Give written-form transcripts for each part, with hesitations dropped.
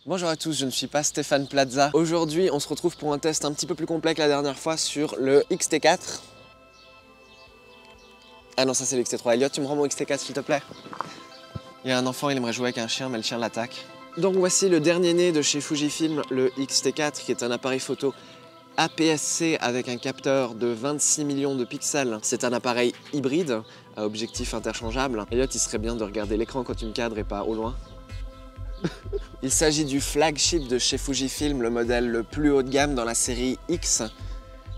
Bonjour à tous, je ne suis pas Stéphane Plaza. Aujourd'hui, on se retrouve pour un test un petit peu plus complet que la dernière fois sur le XT4. Ah non, ça c'est le XT3. Elliot, tu me rends mon XT4 s'il te plaît? Il y a un enfant, il aimerait jouer avec un chien, mais le chien l'attaque. Donc voici le dernier né de chez Fujifilm, le XT4, qui est un appareil photo APS-C avec un capteur de 26 millions de pixels. C'est un appareil hybride à objectif interchangeable. Elliot, il serait bien de regarder l'écran quand tu me cadres et pas au loin. Il s'agit du flagship de chez Fujifilm, le modèle le plus haut de gamme dans la série X.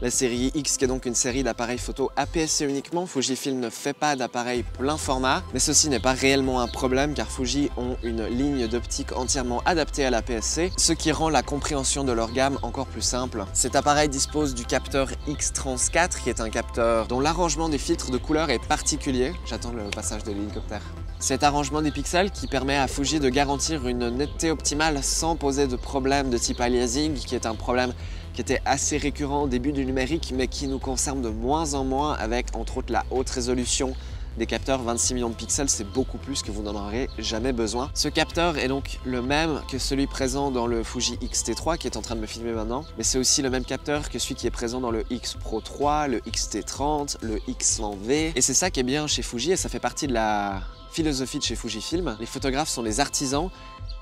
La série X qui est donc une série d'appareils photo APS-C uniquement. Fujifilm ne fait pas d'appareils plein format, mais ceci n'est pas réellement un problème car Fuji ont une ligne d'optique entièrement adaptée à l'APS-C, ce qui rend la compréhension de leur gamme encore plus simple. Cet appareil dispose du capteur X-Trans 4 qui est un capteur dont l'arrangement des filtres de couleurs est particulier. J'attends le passage de l'hélicoptère. Cet arrangement des pixels qui permet à Fuji de garantir une netteté optimale sans poser de problème de type aliasing, qui est un problème qui était assez récurrent au début du numérique, mais qui nous concerne de moins en moins avec, entre autres, la haute résolution des capteurs. 26 millions de pixels, c'est beaucoup plus que vous n'en aurez jamais besoin. Ce capteur est donc le même que celui présent dans le Fuji X-T3 qui est en train de me filmer maintenant, mais c'est aussi le même capteur que celui qui est présent dans le X Pro 3, le X-T30, le X100V. Et c'est ça qui est bien chez Fuji et ça fait partie de la philosophie de chez Fujifilm. Les photographes sont des artisans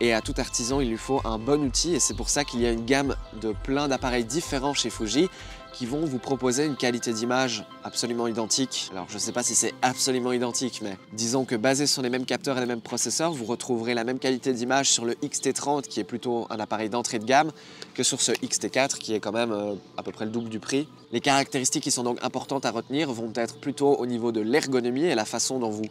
et à tout artisan il lui faut un bon outil et c'est pour ça qu'il y a une gamme de plein d'appareils différents chez Fuji qui vont vous proposer une qualité d'image absolument identique. Alors je ne sais pas si c'est absolument identique, mais disons que basé sur les mêmes capteurs et les mêmes processeurs, vous retrouverez la même qualité d'image sur le X-T30 qui est plutôt un appareil d'entrée de gamme que sur ce X-T4 qui est quand même à peu près le double du prix. Les caractéristiques qui sont donc importantes à retenir vont être plutôt au niveau de l'ergonomie et la façon dont vous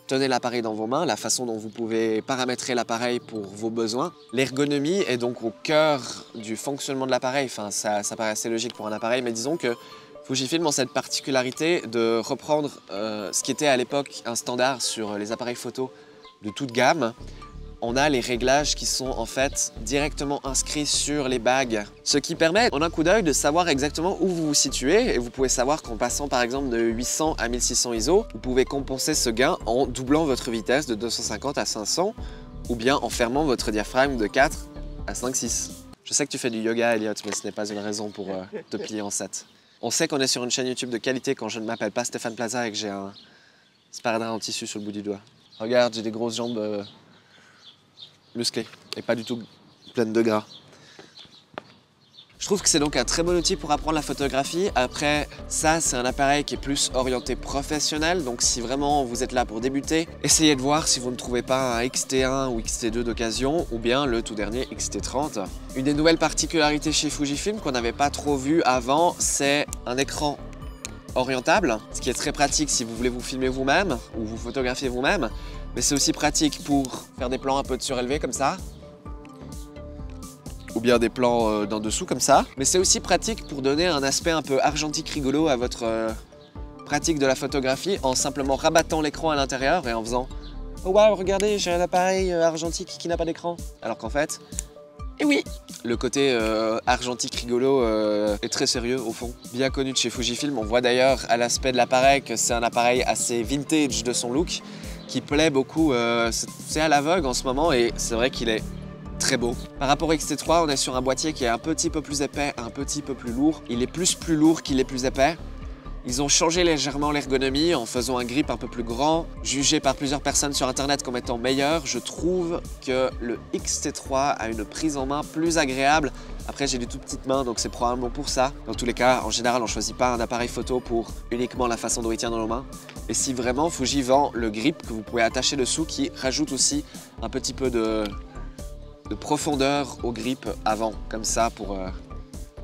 tenez l'appareil dans vos mains, la façon dont vous pouvez paramétrer l'appareil pour vos besoins. L'ergonomie est donc au cœur du fonctionnement de l'appareil. Enfin, ça paraît assez logique pour un appareil, mais disons que Fujifilm a cette particularité de reprendre ce qui était à l'époque un standard sur les appareils photo de toute gamme. On a les réglages qui sont en fait directement inscrits sur les bagues. Ce qui permet en un coup d'œil de savoir exactement où vous vous situez et vous pouvez savoir qu'en passant par exemple de 800 à 1600 ISO, vous pouvez compenser ce gain en doublant votre vitesse de 250 à 500 ou bien en fermant votre diaphragme de 4 à 5,6. Je sais que tu fais du yoga Elliot, mais ce n'est pas une raison pour te plier en 7. On sait qu'on est sur une chaîne YouTube de qualité quand je ne m'appelle pas Stéphane Plaza et que j'ai un sparadrap en tissu sur le bout du doigt. Regarde, j'ai des grosses jambes musclé et pas du tout pleine de gras. Je trouve que c'est donc un très bon outil pour apprendre la photographie. Après, ça, c'est un appareil qui est plus orienté professionnel. Donc, si vraiment vous êtes là pour débuter, essayez de voir si vous ne trouvez pas un XT1 ou XT2 d'occasion ou bien le tout dernier XT30. Une des nouvelles particularités chez Fujifilm qu'on n'avait pas trop vu avant, c'est un écran orientable, ce qui est très pratique si vous voulez vous filmer vous-même ou vous photographier vous-même. Mais c'est aussi pratique pour faire des plans un peu de surélevé comme ça. Ou bien des plans d'en dessous comme ça. Mais c'est aussi pratique pour donner un aspect un peu argentique rigolo à votre pratique de la photographie en simplement rabattant l'écran à l'intérieur et en faisant « Oh waouh, regardez, j'ai un appareil argentique qui n'a pas d'écran ». Alors qu'en fait, eh oui, le côté argentique rigolo est très sérieux au fond. Bien connu de chez Fujifilm, on voit d'ailleurs à l'aspect de l'appareil que c'est un appareil assez vintage de son look qui plaît beaucoup, c'est à la vogue en ce moment et c'est vrai qu'il est très beau. Par rapport au XT3, on est sur un boîtier qui est un petit peu plus épais, un petit peu plus lourd. Il est plus lourd qu'il est plus épais. Ils ont changé légèrement l'ergonomie en faisant un grip un peu plus grand. Jugé par plusieurs personnes sur internet comme étant meilleur, je trouve que le XT3 a une prise en main plus agréable. Après, j'ai des tout petites mains, donc c'est probablement pour ça. Dans tous les cas, en général, on ne choisit pas un appareil photo pour uniquement la façon dont il tient dans nos mains. Et si vraiment Fuji vend le grip que vous pouvez attacher dessous, qui rajoute aussi un petit peu de profondeur au grip avant, comme ça, pour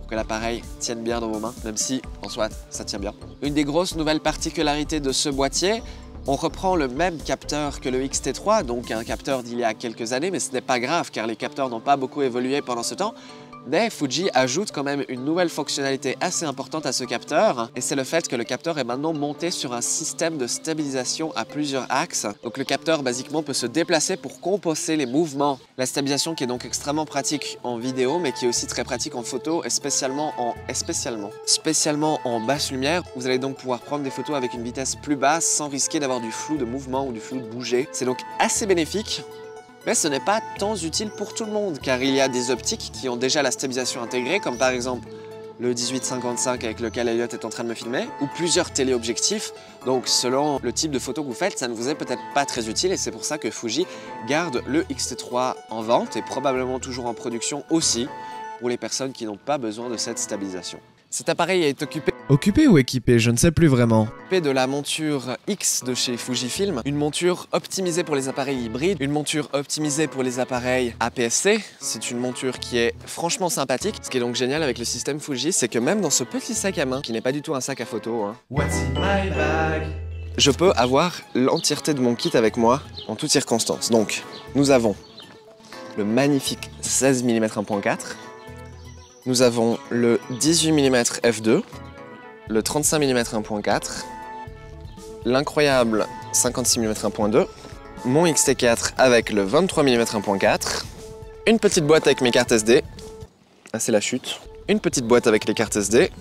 que l'appareil tienne bien dans vos mains, même si, en soit, ça tient bien. Une des grosses nouvelles particularités de ce boîtier, on reprend le même capteur que le XT3, donc un capteur d'il y a quelques années, mais ce n'est pas grave, car les capteurs n'ont pas beaucoup évolué pendant ce temps. Mais Fuji ajoute quand même une nouvelle fonctionnalité assez importante à ce capteur, et c'est le fait que le capteur est maintenant monté sur un système de stabilisation à plusieurs axes. Donc le capteur, basiquement, peut se déplacer pour compenser les mouvements. La stabilisation qui est donc extrêmement pratique en vidéo, mais qui est aussi très pratique en photo, et spécialement en basse lumière. Vous allez donc pouvoir prendre des photos avec une vitesse plus basse sans risquer d'avoir du flou de mouvement ou du flou de bouger. C'est donc assez bénéfique. Mais ce n'est pas tant utile pour tout le monde, car il y a des optiques qui ont déjà la stabilisation intégrée, comme par exemple le 18-55 avec lequel Elliot est en train de me filmer, ou plusieurs téléobjectifs. Donc selon le type de photo que vous faites, ça ne vous est peut-être pas très utile, et c'est pour ça que Fuji garde le X-T3 en vente, et probablement toujours en production aussi, pour les personnes qui n'ont pas besoin de cette stabilisation. Cet appareil est occupé Occupé ou équipé, je ne sais plus vraiment. de la monture X de chez Fujifilm, une monture optimisée pour les appareils hybrides, une monture optimisée pour les appareils APS-C. C'est une monture qui est franchement sympathique. Ce qui est donc génial avec le système Fuji, c'est que même dans ce petit sac à main, qui n'est pas du tout un sac à photo, What's in my bag? Je peux avoir l'entièreté de mon kit avec moi en toutes circonstances. Donc, nous avons le magnifique 16 mm 1.4, nous avons le 18 mm f2, le 35 mm 1.4, l'incroyable 56 mm 1.2, mon X-T4 avec le 23 mm 1.4, une petite boîte avec mes cartes SD, ah c'est la chute, une petite boîte avec les cartes SD,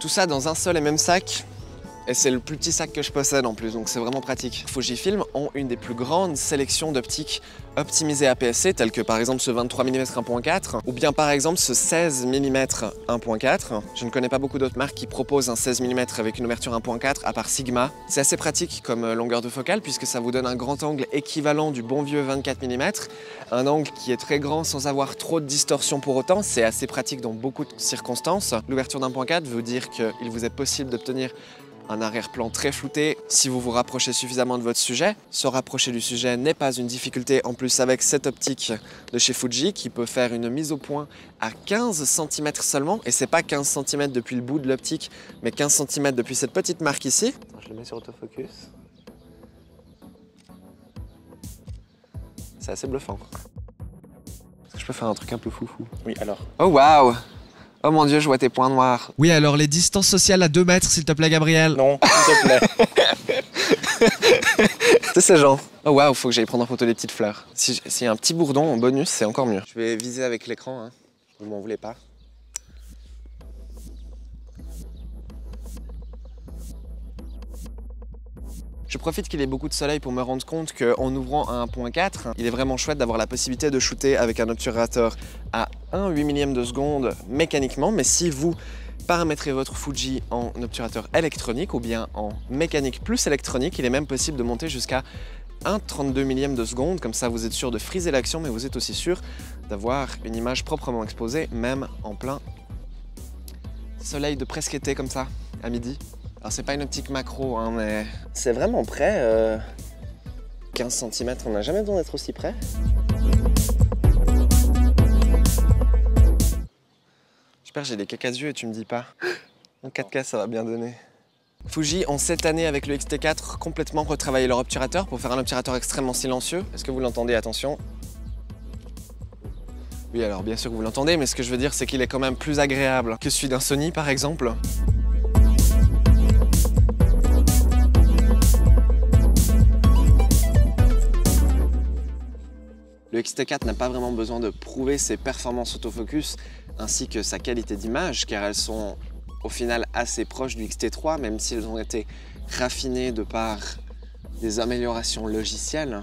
tout ça dans un seul et même sac. Et c'est le plus petit sac que je possède en plus, donc c'est vraiment pratique. Fujifilm ont une des plus grandes sélections d'optiques optimisées APS-C, telles que par exemple ce 23 mm 1.4, ou bien par exemple ce 16 mm 1.4. Je ne connais pas beaucoup d'autres marques qui proposent un 16 mm avec une ouverture 1.4, à part Sigma. C'est assez pratique comme longueur de focale, puisque ça vous donne un grand angle équivalent du bon vieux 24 mm, un angle qui est très grand sans avoir trop de distorsion pour autant. C'est assez pratique dans beaucoup de circonstances. L'ouverture d'1.4 veut dire qu'il vous est possible d'obtenir un arrière-plan très flouté si vous vous rapprochez suffisamment de votre sujet. Se rapprocher du sujet n'est pas une difficulté, en plus avec cette optique de chez Fuji qui peut faire une mise au point à 15 cm seulement, et c'est pas 15 cm depuis le bout de l'optique, mais 15 cm depuis cette petite marque ici. Je le mets sur autofocus. C'est assez bluffant. Est-ce que je peux faire un truc un peu foufou? Oui, alors. Oh waouh! Oh mon Dieu, je vois tes points noirs. Oui, alors les distances sociales à 2 mètres, s'il te plaît, Gabriel. Non, s'il te plaît. C'est ce genre. Oh waouh, faut que j'aille prendre en photo les petites fleurs. S'il y a un petit bourdon en bonus, c'est encore mieux. Je vais viser avec l'écran, hein. Vous m'en voulez pas. Je profite qu'il y ait beaucoup de soleil pour me rendre compte qu'en ouvrant à 1.4, il est vraiment chouette d'avoir la possibilité de shooter avec un obturateur à 1/8 millième de seconde mécaniquement, mais si vous paramétrez votre Fuji en obturateur électronique ou bien en mécanique plus électronique, il est même possible de monter jusqu'à 1/32 millième de seconde, comme ça vous êtes sûr de friser l'action, mais vous êtes aussi sûr d'avoir une image proprement exposée, même en plein soleil de presque été comme ça, à midi. Alors c'est pas une optique macro, hein, mais c'est vraiment près. 15 cm, on n'a jamais besoin d'être aussi près. J'espère que j'ai des cacas yeux et tu me dis pas. En 4K, ça va bien donner. Fuji ont cette année avec le X-T4 complètement retravaillé leur obturateur pour faire un obturateur extrêmement silencieux. Est-ce que vous l'entendez? Attention. Oui, alors bien sûr que vous l'entendez, mais ce que je veux dire, c'est qu'il est quand même plus agréable que celui d'un Sony, par exemple. Le X-T4 n'a pas vraiment besoin de prouver ses performances autofocus ainsi que sa qualité d'image, car elles sont au final assez proches du X-T3, même si elles ont été raffinées de par des améliorations logicielles.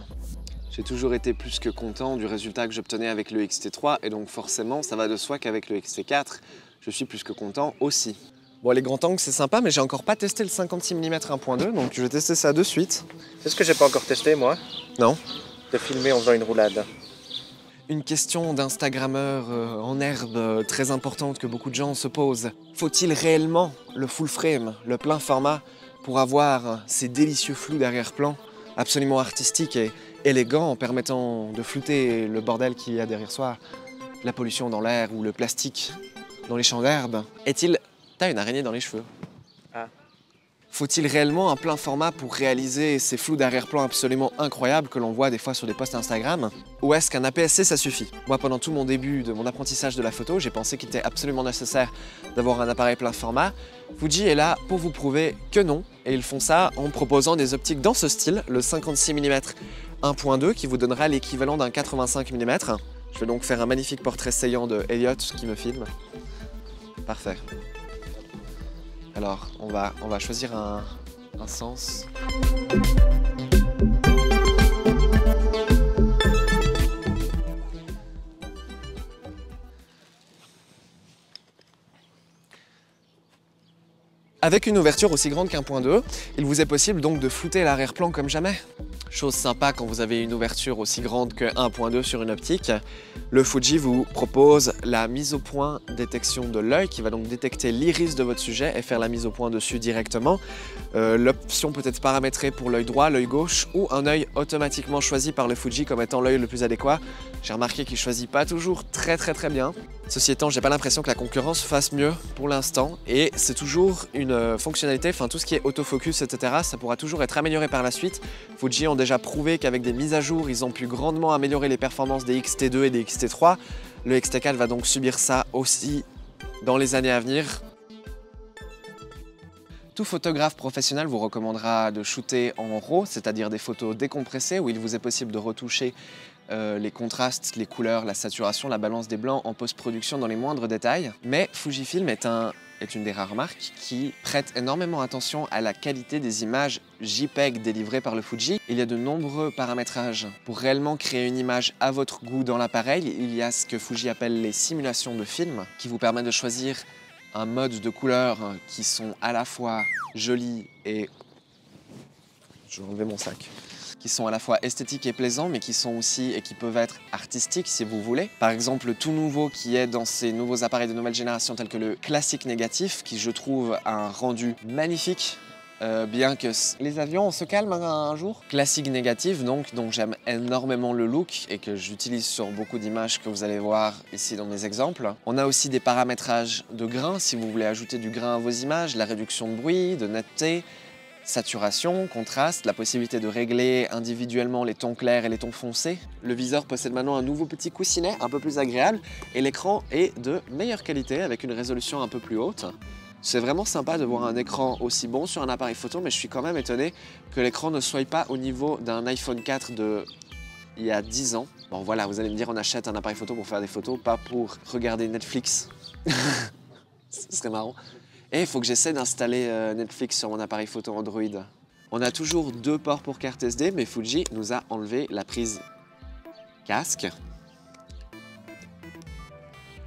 J'ai toujours été plus que content du résultat que j'obtenais avec le X-T3, et donc forcément, ça va de soi qu'avec le X-T4, je suis plus que content aussi. Bon, les grands angles, c'est sympa, mais j'ai encore pas testé le 56 mm 1.2, donc je vais tester ça de suite. C'est ce que j'ai pas encore testé, moi. Non. De filmer en faisant une roulade. Une question d'instagrammeur en herbe très importante que beaucoup de gens se posent. Faut-il réellement le full frame, le plein format, pour avoir ces délicieux flous d'arrière-plan absolument artistiques et élégants, en permettant de flouter le bordel qu'il y a derrière soi, la pollution dans l'air ou le plastique dans les champs d'herbe? Est-il... T'as une araignée dans les cheveux. Ah. Faut-il réellement un plein format pour réaliser ces flous d'arrière-plan absolument incroyables que l'on voit des fois sur des posts Instagram? Ou est-ce qu'un APS-C ça suffit? Moi, pendant tout mon début de mon apprentissage de la photo, j'ai pensé qu'il était absolument nécessaire d'avoir un appareil plein format. Fuji est là pour vous prouver que non, et ils font ça en proposant des optiques dans ce style, le 56 mm 1.2 qui vous donnera l'équivalent d'un 85 mm. Je vais donc faire un magnifique portrait saillant de Elliot qui me filme. Parfait. Alors, on va choisir un sens. Avec une ouverture aussi grande qu'1.2, il vous est possible donc de flouter l'arrière-plan comme jamais. Chose sympa quand vous avez une ouverture aussi grande que 1.2 sur une optique, le Fuji vous propose la mise au point détection de l'œil qui va donc détecter l'iris de votre sujet et faire la mise au point dessus directement. L'option peut être paramétrée pour l'œil droit, l'œil gauche ou un œil automatiquement choisi par le Fuji comme étant l'œil le plus adéquat. J'ai remarqué qu'il ne choisit pas toujours très bien. Ceci étant, j'ai pas l'impression que la concurrence fasse mieux pour l'instant et c'est toujours une fonctionnalité, enfin tout ce qui est autofocus, etc. ça pourra toujours être amélioré par la suite. Fuji ont déjà prouvé qu'avec des mises à jour, ils ont pu grandement améliorer les performances des X-T2 et des X-T3. Le X-T4 va donc subir ça aussi dans les années à venir. Tout photographe professionnel vous recommandera de shooter en RAW, c'est-à-dire des photos décompressées où il vous est possible de retoucher les contrastes, les couleurs, la saturation, la balance des blancs en post-production dans les moindres détails. Mais Fujifilm est une des rares marques qui prête énormément attention à la qualité des images JPEG délivrées par le Fuji. Il y a de nombreux paramétrages pour réellement créer une image à votre goût dans l'appareil. Il y a ce que Fuji appelle les simulations de film qui vous permettent de choisir un mode de couleurs qui sont à la fois jolis et... Je vais enlever mon sac. Qui sont à la fois esthétiques et plaisants, mais qui sont aussi et qui peuvent être artistiques si vous voulez. Par exemple, le tout nouveau qui est dans ces nouveaux appareils de nouvelle génération tels que le classique négatif, qui je trouve a un rendu magnifique, bien que les avions, on se calme un jour. Classique négatif, donc dont j'aime énormément le look et que j'utilise sur beaucoup d'images que vous allez voir ici dans mes exemples. On a aussi des paramétrages de grain, si vous voulez ajouter du grain à vos images, la réduction de bruit, de netteté, saturation, contraste, la possibilité de régler individuellement les tons clairs et les tons foncés. Le viseur possède maintenant un nouveau petit coussinet un peu plus agréable et l'écran est de meilleure qualité avec une résolution un peu plus haute. C'est vraiment sympa de voir un écran aussi bon sur un appareil photo, mais je suis quand même étonné que l'écran ne soit pas au niveau d'un iPhone 4 de il y a 10 ans. Bon voilà, vous allez me dire on achète un appareil photo pour faire des photos, pas pour regarder Netflix. Ce serait marrant. Et il faut que j'essaie d'installer Netflix sur mon appareil photo Android. On a toujours 2 ports pour carte SD, mais Fuji nous a enlevé la prise casque.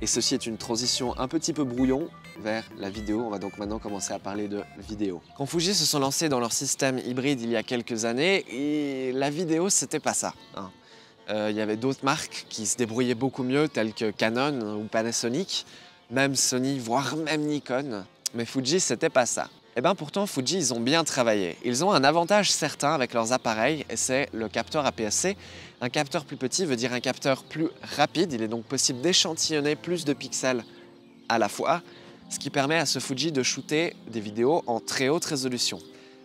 Et ceci est une transition un petit peu brouillon vers la vidéo. On va donc maintenant commencer à parler de vidéo. Quand Fuji se sont lancés dans leur système hybride il y a quelques années, et la vidéo, c'était pas ça. Il y avait d'autres marques qui se débrouillaient beaucoup mieux, telles que Canon ou Panasonic, même Sony, voire même Nikon. Mais Fuji, c'était pas ça. Et bien pourtant, Fuji, ils ont bien travaillé. Ils ont un avantage certain avec leurs appareils, et c'est le capteur APS-C. Un capteur plus petit veut dire un capteur plus rapide. Il est donc possible d'échantillonner plus de pixels à la fois, ce qui permet à ce Fuji de shooter des vidéos en très haute résolution.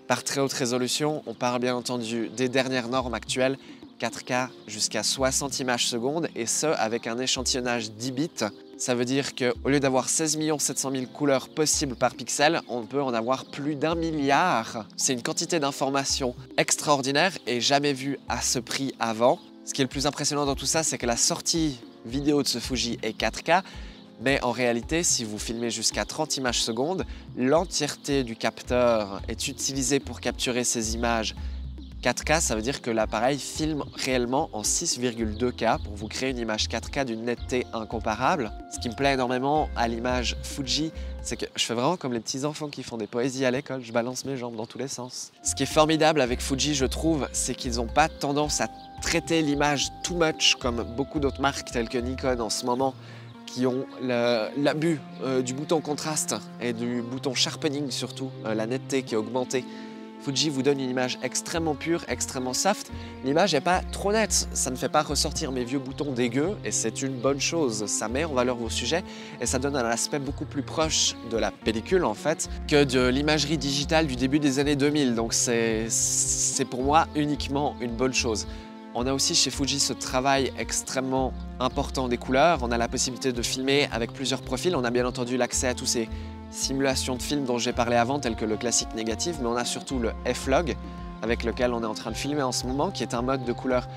Par très haute résolution, on parle bien entendu des dernières normes actuelles, 4K jusqu'à 60 images secondes, et ce avec un échantillonnage 10 bits. Ça veut dire qu'au lieu d'avoir 16 700 000 couleurs possibles par pixel, on peut en avoir plus d'1 milliard. C'est une quantité d'informations extraordinaire et jamais vue à ce prix avant. Ce qui est le plus impressionnant dans tout ça, c'est que la sortie vidéo de ce Fuji est 4K, mais en réalité, si vous filmez jusqu'à 30 images secondes, l'entièreté du capteur est utilisée pour capturer ces images 4K, ça veut dire que l'appareil filme réellement en 6,2K pour vous créer une image 4K d'une netteté incomparable. Ce qui me plaît énormément à l'image Fuji, c'est que je fais vraiment comme les petits enfants qui font des poésies à l'école, je balance mes jambes dans tous les sens. Ce qui est formidable avec Fuji, je trouve, c'est qu'ils n'ont pas tendance à traiter l'image too much comme beaucoup d'autres marques telles que Nikon en ce moment, qui ont l'abus du bouton contraste et du bouton sharpening surtout, la netteté qui est augmentée. Fuji vous donne une image extrêmement pure, extrêmement soft. L'image n'est pas trop nette, ça ne fait pas ressortir mes vieux boutons dégueux et c'est une bonne chose. Ça met en valeur vos sujets et ça donne un aspect beaucoup plus proche de la pellicule en fait que de l'imagerie digitale du début des années 2000. Donc c'est pour moi uniquement une bonne chose. On a aussi chez Fuji ce travail extrêmement important des couleurs. On a la possibilité de filmer avec plusieurs profils. On a bien entendu l'accès à tous ces simulations de films dont j'ai parlé avant, telles que le classique négatif, mais on a surtout le F-Log, avec lequel on est en train de filmer en ce moment, qui est un mode de couleur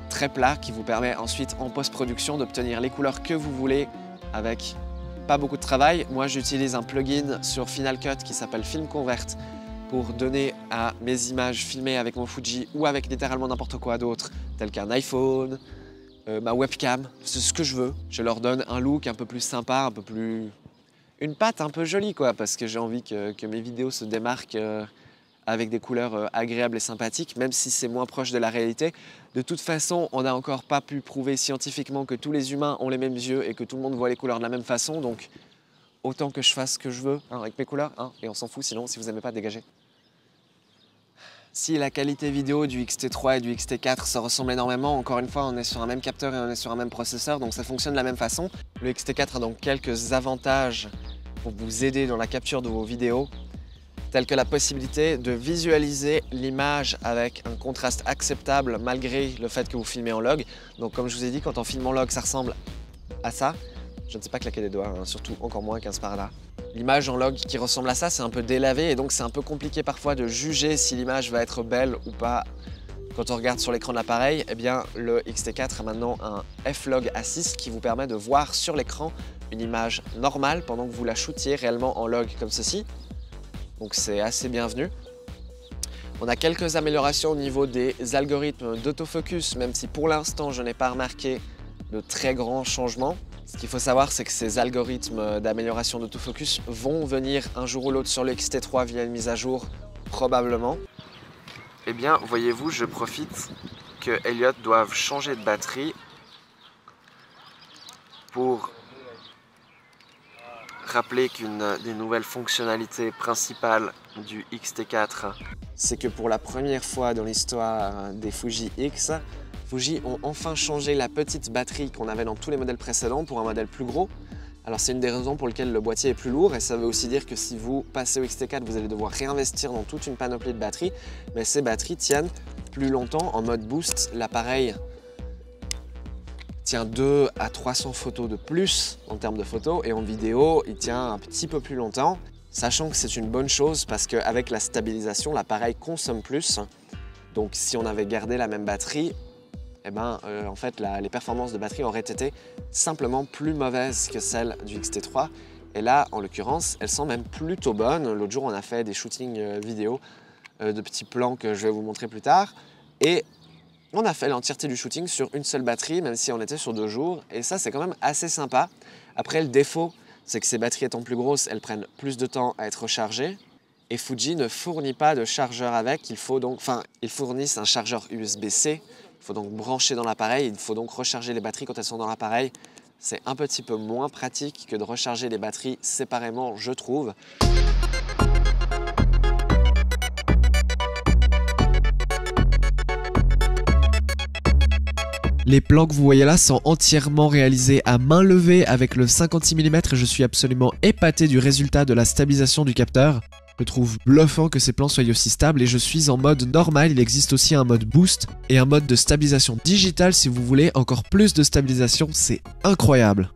très plat, qui vous permet ensuite en post-production d'obtenir les couleurs que vous voulez avec pas beaucoup de travail. Moi, j'utilise un plugin sur Final Cut qui s'appelle Film Convert pour donner à mes images filmées avec mon Fuji ou avec littéralement n'importe quoi d'autre, tel qu'un iPhone, ma webcam, c'est ce que je veux. Je leur donne un look un peu plus sympa, un peu plus une patte un peu jolie, quoi, parce que j'ai envie que mes vidéos se démarquent avec des couleurs agréables et sympathiques, même si c'est moins proche de la réalité. De toute façon, on n'a encore pas pu prouver scientifiquement que tous les humains ont les mêmes yeux et que tout le monde voit les couleurs de la même façon, donc autant que je fasse ce que je veux avec mes couleurs, et on s'en fout, sinon, si vous n'aimez pas, dégagez. Si la qualité vidéo du X-T3 et du X-T4 se ressemble énormément, encore une fois, on est sur un même capteur et on est sur un même processeur, donc ça fonctionne de la même façon. Le X-T4 a donc quelques avantages pour vous aider dans la capture de vos vidéos, tels que la possibilité de visualiser l'image avec un contraste acceptable malgré le fait que vous filmez en log. Donc comme je vous ai dit, quand on filme en log, ça ressemble à ça. Je ne sais pas claquer des doigts, surtout encore moins qu'un par là. L'image en log qui ressemble à ça, c'est un peu délavé et donc c'est un peu compliqué parfois de juger si l'image va être belle ou pas. Quand on regarde sur l'écran de l'appareil, eh bien le X-T4 a maintenant un F-Log Assist qui vous permet de voir sur l'écran une image normale pendant que vous la shootiez réellement en log comme ceci. Donc c'est assez bienvenu. On a quelques améliorations au niveau des algorithmes d'autofocus, même si pour l'instant je n'ai pas remarqué de très grands changements. Ce qu'il faut savoir, c'est que ces algorithmes d'amélioration d'autofocus vont venir un jour ou l'autre sur le X-T3 via une mise à jour, probablement. Eh bien, voyez-vous, je profite que Elliot doive changer de batterie pour rappeler qu'une des nouvelles fonctionnalités principales du X-T4, c'est que pour la première fois dans l'histoire des Fuji X, Fuji ont enfin changé la petite batterie qu'on avait dans tous les modèles précédents pour un modèle plus gros. Alors c'est une des raisons pour lesquelles le boîtier est plus lourd et ça veut aussi dire que si vous passez au X-T4, vous allez devoir réinvestir dans toute une panoplie de batteries. Mais ces batteries tiennent plus longtemps en mode boost. L'appareil tient 2 à 300 photos de plus en termes de photos et en vidéo, il tient un petit peu plus longtemps. Sachant que c'est une bonne chose parce qu'avec la stabilisation, l'appareil consomme plus. Donc si on avait gardé la même batterie, eh ben, en fait, les performances de batterie auraient été simplement plus mauvaises que celles du X-T3. Et là, en l'occurrence, elles sont même plutôt bonnes. L'autre jour, on a fait des shootings vidéo de petits plans que je vais vous montrer plus tard. Et on a fait l'entièreté du shooting sur une seule batterie, même si on était sur 2 jours. Et ça, c'est quand même assez sympa. Après, le défaut, c'est que ces batteries étant plus grosses, elles prennent plus de temps à être rechargées. Et Fuji ne fournit pas de chargeur avec. Ils fournissent un chargeur USB-C. Il faut donc brancher dans l'appareil, il faut donc recharger les batteries quand elles sont dans l'appareil. C'est un petit peu moins pratique que de recharger les batteries séparément, je trouve. Les plans que vous voyez là sont entièrement réalisés à main levée avec le 56 mm et je suis absolument épaté du résultat de la stabilisation du capteur. Je trouve bluffant que ces plans soient aussi stables et je suis en mode normal. Il existe aussi un mode boost et un mode de stabilisation digitale si vous voulez encore plus de stabilisation, c'est incroyable.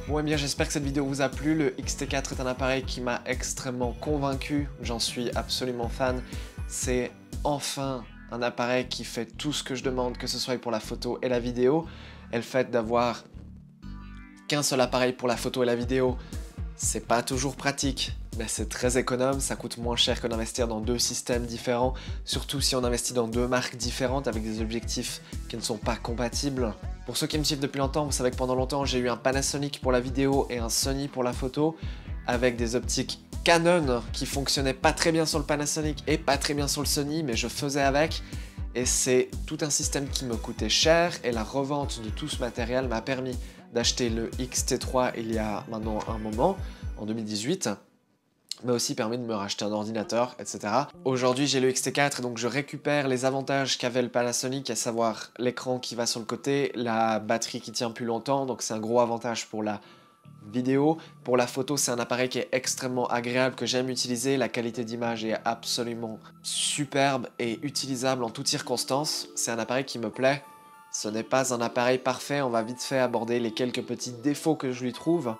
Bon, eh bien, j'espère que cette vidéo vous a plu. Le X-T4 est un appareil qui m'a extrêmement convaincu. J'en suis absolument fan. C'est enfin un appareil qui fait tout ce que je demande, que ce soit pour la photo et la vidéo. Et le fait d'avoir qu'un seul appareil pour la photo et la vidéo, c'est pas toujours pratique. Mais c'est très économe, ça coûte moins cher que d'investir dans 2 systèmes différents, surtout si on investit dans 2 marques différentes avec des objectifs qui ne sont pas compatibles. Pour ceux qui me suivent depuis longtemps, vous savez que pendant longtemps j'ai eu un Panasonic pour la vidéo et un Sony pour la photo, avec des optiques Canon qui fonctionnaient pas très bien sur le Panasonic et pas très bien sur le Sony, mais je faisais avec. Et c'est tout un système qui me coûtait cher et la revente de tout ce matériel m'a permis d'acheter le X-T3 il y a maintenant un moment, en 2018. m'a aussi permis de me racheter un ordinateur, etc. Aujourd'hui, j'ai le X-T4 et donc je récupère les avantages qu'avait le Panasonic, à savoir l'écran qui va sur le côté, la batterie qui tient plus longtemps, donc c'est un gros avantage pour la vidéo. Pour la photo, c'est un appareil qui est extrêmement agréable, que j'aime utiliser. La qualité d'image est absolument superbe et utilisable en toutes circonstances. C'est un appareil qui me plaît. Ce n'est pas un appareil parfait, on va vite fait aborder les quelques petits défauts que je lui trouve.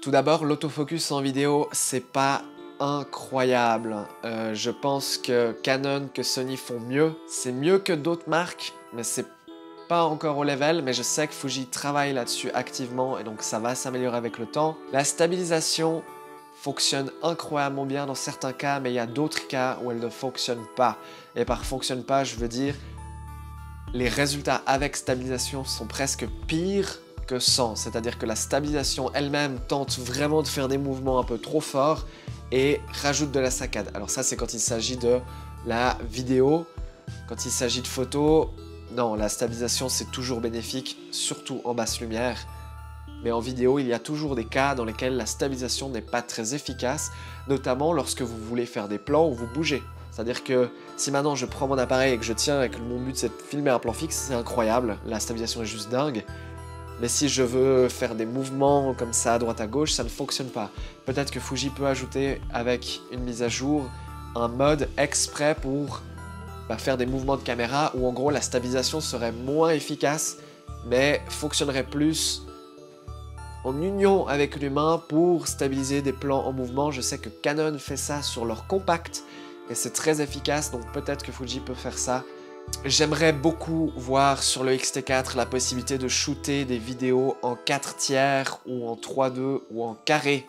Tout d'abord, l'autofocus en vidéo, c'est pas incroyable. Je pense que Canon, que Sony font mieux. C'est mieux que d'autres marques, mais c'est pas encore au level, mais je sais que Fuji travaille là-dessus activement et donc ça va s'améliorer avec le temps. La stabilisation fonctionne incroyablement bien dans certains cas, mais il y a d'autres cas où elle ne fonctionne pas. Et par fonctionne pas, je veux dire les résultats avec stabilisation sont presque pires que sans. C'est-à-dire que la stabilisation elle-même tente vraiment de faire des mouvements un peu trop forts et rajoute de la saccade. Alors ça, c'est quand il s'agit de la vidéo. Quand il s'agit de photos, non, la stabilisation, c'est toujours bénéfique, surtout en basse lumière. Mais en vidéo, il y a toujours des cas dans lesquels la stabilisation n'est pas très efficace, notamment lorsque vous voulez faire des plans où vous bougez. C'est-à-dire que si maintenant je prends mon appareil et que je tiens et que mon but c'est de filmer un plan fixe, c'est incroyable, la stabilisation est juste dingue. Mais si je veux faire des mouvements comme ça à droite à gauche, ça ne fonctionne pas. Peut-être que Fuji peut ajouter avec une mise à jour un mode exprès pour faire des mouvements de caméra où en gros la stabilisation serait moins efficace mais fonctionnerait plus en union avec l'humain pour stabiliser des plans en mouvement. Je sais que Canon fait ça sur leur compact et c'est très efficace, donc peut-être que Fuji peut faire ça. J'aimerais beaucoup voir sur le X-T4 la possibilité de shooter des vidéos en 4 tiers ou en 3/2 ou en carré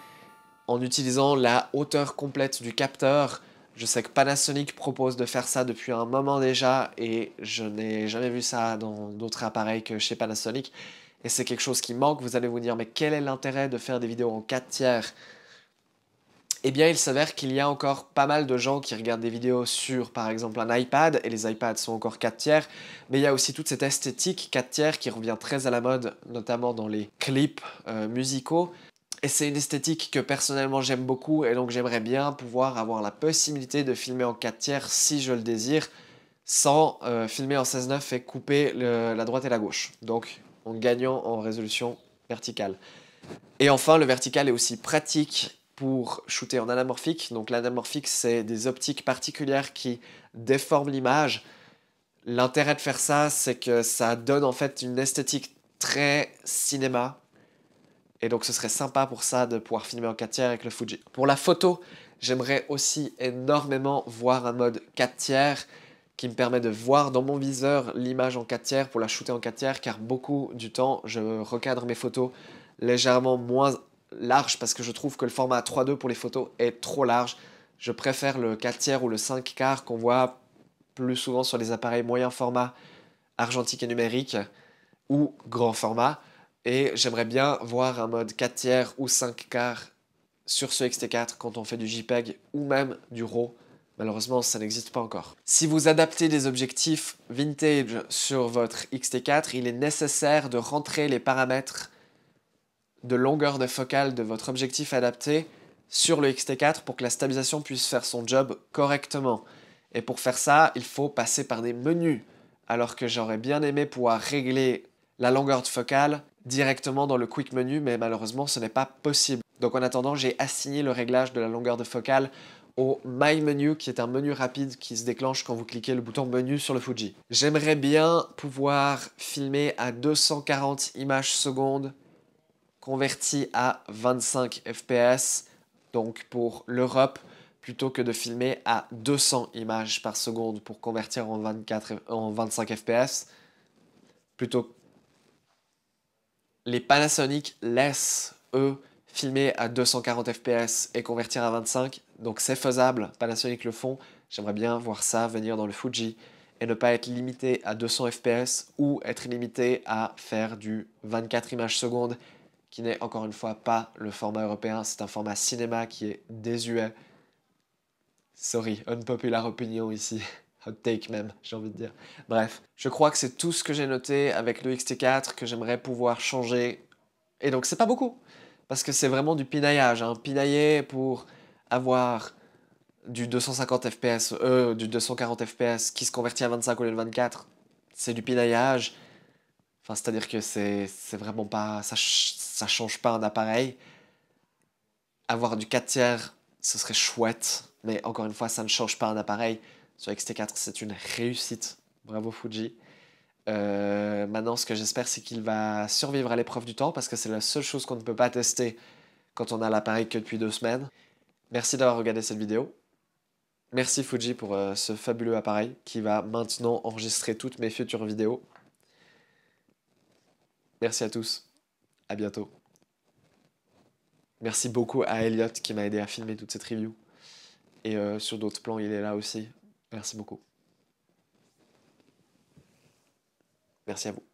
en utilisant la hauteur complète du capteur. Je sais que Panasonic propose de faire ça depuis un moment déjà et je n'ai jamais vu ça dans d'autres appareils que chez Panasonic. Et c'est quelque chose qui manque. Vous allez vous dire, mais quel est l'intérêt de faire des vidéos en 4 tiers? Eh bien, il s'avère qu'il y a encore pas mal de gens qui regardent des vidéos sur, par exemple, un iPad, et les iPads sont encore 4 tiers, mais il y a aussi toute cette esthétique 4 tiers qui revient très à la mode, notamment dans les clips musicaux. Et c'est une esthétique que personnellement j'aime beaucoup, et donc j'aimerais bien pouvoir avoir la possibilité de filmer en 4 tiers si je le désire, sans filmer en 16:9 et couper la droite et la gauche. Donc en gagnant en résolution verticale. Et enfin, le vertical est aussi pratique pour shooter en anamorphique. Donc l'anamorphique, c'est des optiques particulières qui déforment l'image. L'intérêt de faire ça, c'est que ça donne en fait une esthétique très cinéma. Et donc ce serait sympa pour ça de pouvoir filmer en 4 tiers avec le Fuji. Pour la photo, j'aimerais aussi énormément voir un mode 4 tiers qui me permet de voir dans mon viseur l'image en 4 tiers pour la shooter en 4 tiers, car beaucoup du temps, je recadre mes photos légèrement moins large parce que je trouve que le format 3:2 pour les photos est trop large. Je préfère le 4 tiers ou le 5 quarts qu'on voit plus souvent sur les appareils moyen format, argentique et numérique ou grand format. Et j'aimerais bien voir un mode 4 tiers ou 5 quarts sur ce X-T4 quand on fait du JPEG ou même du RAW. Malheureusement, ça n'existe pas encore. Si vous adaptez des objectifs vintage sur votre X-T4, il est nécessaire de rentrer les paramètres de longueur de focale de votre objectif adapté sur le X-T4 pour que la stabilisation puisse faire son job correctement. Et pour faire ça, il faut passer par des menus, alors que j'aurais bien aimé pouvoir régler la longueur de focale directement dans le Quick Menu, mais malheureusement ce n'est pas possible. Donc en attendant, j'ai assigné le réglage de la longueur de focale au My Menu, qui est un menu rapide qui se déclenche quand vous cliquez le bouton menu sur le Fuji. J'aimerais bien pouvoir filmer à 240 images secondes converti à 25 fps, donc pour l'Europe, plutôt que de filmer à 200 images par seconde pour convertir en 25 fps. Plutôt, les Panasonic laissent, eux, filmer à 240 fps et convertir à 25, donc c'est faisable, Panasonic le font. J'aimerais bien voir ça venir dans le Fuji et ne pas être limité à 200 fps ou être limité à faire du 24 images secondes, qui n'est encore une fois pas le format européen, c'est un format cinéma qui est désuet. Sorry, unpopular opinion ici, hot take même, j'ai envie de dire. Bref, je crois que c'est tout ce que j'ai noté avec le X-T4 que j'aimerais pouvoir changer. Et donc c'est pas beaucoup, parce que c'est vraiment du pinaillage, hein. Pinailler pour avoir du 250 fps, du 240 fps qui se convertit à 25 au lieu de 24, c'est du pinaillage. Enfin, c'est-à-dire que c'est vraiment pas... Ça change pas un appareil. Avoir du 4 tiers, ce serait chouette. Mais encore une fois, ça ne change pas un appareil. Sur XT4, c'est une réussite. Bravo Fuji. Maintenant, ce que j'espère, c'est qu'il va survivre à l'épreuve du temps parce que c'est la seule chose qu'on ne peut pas tester quand on a l'appareil que depuis 2 semaines. Merci d'avoir regardé cette vidéo. Merci Fuji pour ce fabuleux appareil qui va maintenant enregistrer toutes mes futures vidéos. Merci à tous. À bientôt. Merci beaucoup à Elliot qui m'a aidé à filmer toute cette review. Et sur d'autres plans, il est là aussi. Merci beaucoup. Merci à vous.